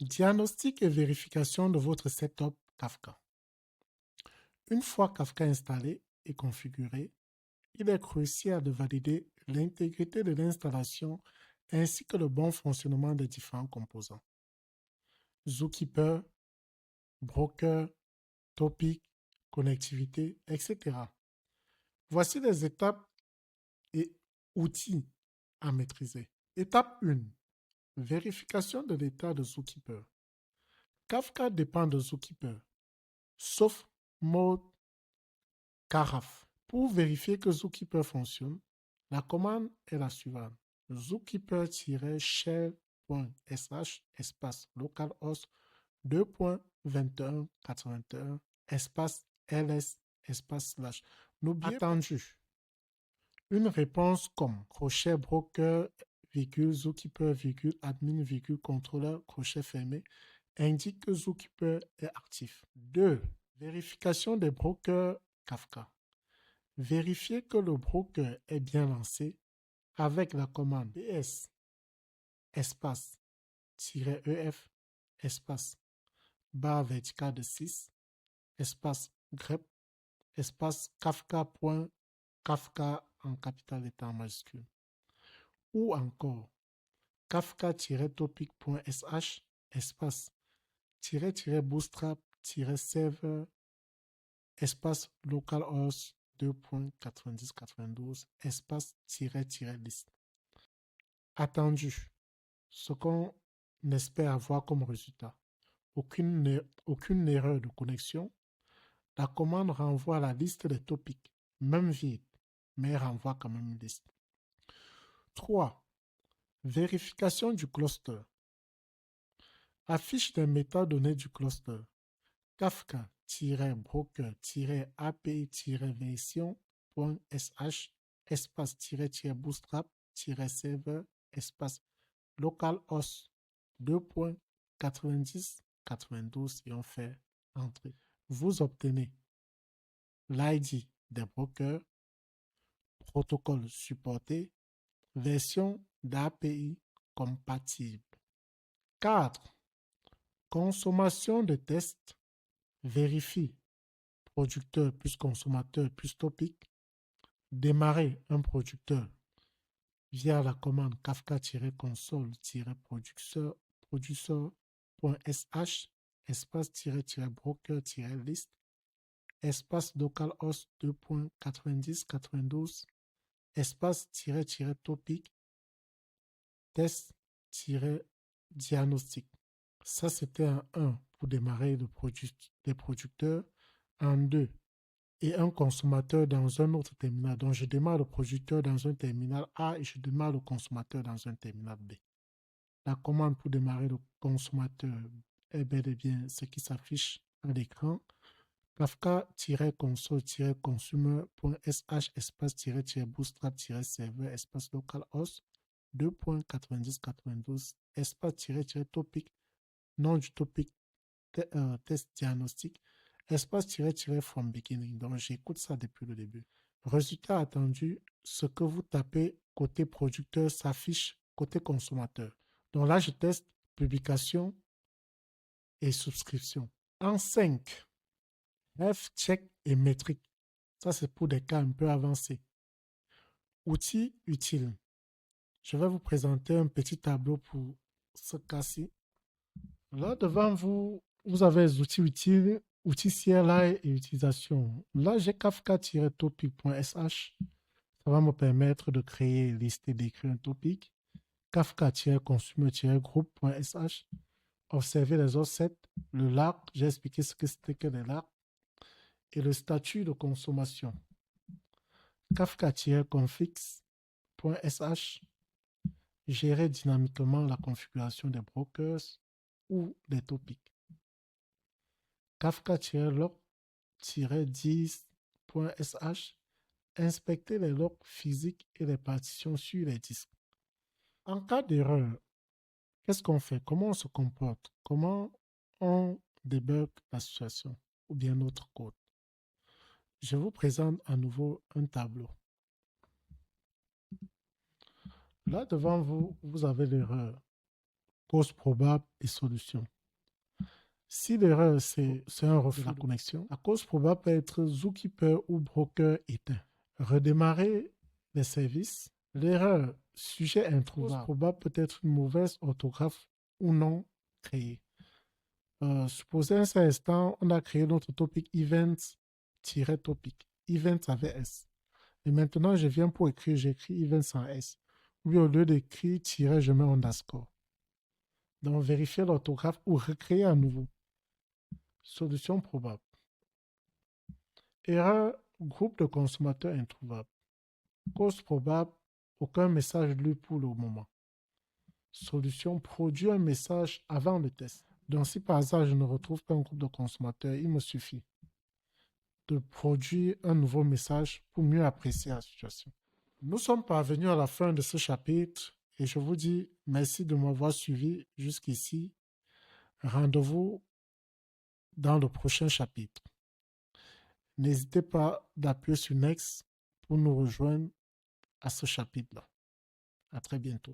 Diagnostic et vérification de votre setup Kafka. Une fois Kafka installé et configuré, il est crucial de valider l'intégrité de l'installation ainsi que le bon fonctionnement des différents composants. Zookeeper, broker, topic, connectivité, etc. Voici les étapes et outils à maîtriser. Étape 1. Vérification de l'état de Zookeeper. Kafka dépend de Zookeeper, sauf mode Carafe. Pour vérifier que Zookeeper fonctionne, la commande est la suivante. Zookeeper-shell.sh espace localhost 2.21.81 espace ls espace /. N'oubliez pas attendu. Une réponse comme crochet broker, zookeeper, admin, contrôleur, crochet fermé indique que Zookeeper est actif. 2. Vérification des brokers Kafka. Vérifiez que le broker est bien lancé avec la commande bs espace -ef espace barre verticale de 6 espace grep espace kafka.kafka en capital état en majuscule. Ou encore kafka-topic.sh espace -bootstrap-server espace localhost 2.90.92 espace -list. Attendu. Ce qu'on espère avoir comme résultat. Aucune erreur de connexion. La commande renvoie à la liste des topics, même vide, mais renvoie quand même une liste. 3. Vérification du cluster. Affiche des métadonnées du cluster. Kafka-broker-api-version.sh espace -bootstrap-server espace localhost 2.90.92 et on fait entrer. Vous obtenez l'ID des brokers, protocole supporté, version d'API compatible. 4. Consommation de tests. Vérifie producteur plus consommateur plus topic. Démarrer un producteur via la commande kafka-console-producer.sh espace-broker-list espace localhost 2.90.92 espace-topic test-diagnostic. Ça, c'était un 1 pour démarrer les producteurs. En 2, et un consommateur dans un autre terminal. Donc, je démarre le producteur dans un terminal A et je démarre le consommateur dans un terminal B. La commande pour démarrer le consommateur est bel et bien ce qui s'affiche à l'écran. Kafka-console-consumer.sh espace-bootstrap-server espace localhost 2.90.92 espace-topic, nom du topic test diagnostic espace-from beginning. Donc, j'écoute ça depuis le début. Résultat attendu, ce que vous tapez côté producteur s'affiche côté consommateur. Donc là, je teste publication et souscription. En 5, F, check et métrique. Ça, c'est pour des cas un peu avancés. Outils utiles. Je vais vous présenter un petit tableau pour ce cas-ci. Là, devant vous, vous avez les outils utiles, outils CLI et utilisation. Là, j'ai kafka-topic.sh. Ça va me permettre de créer, lister, d'écrire un topic. Kafka-consumer-group.sh. Observer les offsets, le LARC. J'ai expliqué ce que c'était que les LARC. Et le statut de consommation. Kafka-configs.sh. Gérer dynamiquement la configuration des brokers ou des topics. Kafka-log-10.sh. Inspecter les logs physiques et les partitions sur les disques. En cas d'erreur, qu'est-ce qu'on fait? Comment on se comporte? Comment on débug la situation ou bien notre code? Je vous présente à nouveau un tableau. Là, devant vous, vous avez l'erreur. cause probable et solution. Si l'erreur, c'est un refus de la connexion, la cause probable peut être Zookeeper ou broker éteint. Redémarrer les services. L'erreur, sujet introuvable. Cause probable peut être une mauvaise orthographe ou non créée. Supposez un seul instant, on a créé notre topic events-topic. Events avec S. Et maintenant, je viens pour écrire, j'écris events sans S. Oui, au lieu d'écrire tiret, je mets underscore. Donc, vérifier l'orthographe ou recréer à nouveau. Solution probable. Erreur, groupe de consommateurs introuvable. Cause probable, aucun message lu pour le moment. Solution, produire un message avant le test. Donc, si par hasard je ne retrouve pas un groupe de consommateurs, il me suffit de produire un nouveau message pour mieux apprécier la situation. Nous sommes parvenus à la fin de ce chapitre et je vous dis merci de m'avoir suivi jusqu'ici. Rendez-vous dans le prochain chapitre. N'hésitez pas d'appuyer sur Next pour nous rejoindre à ce chapitre-là. À très bientôt.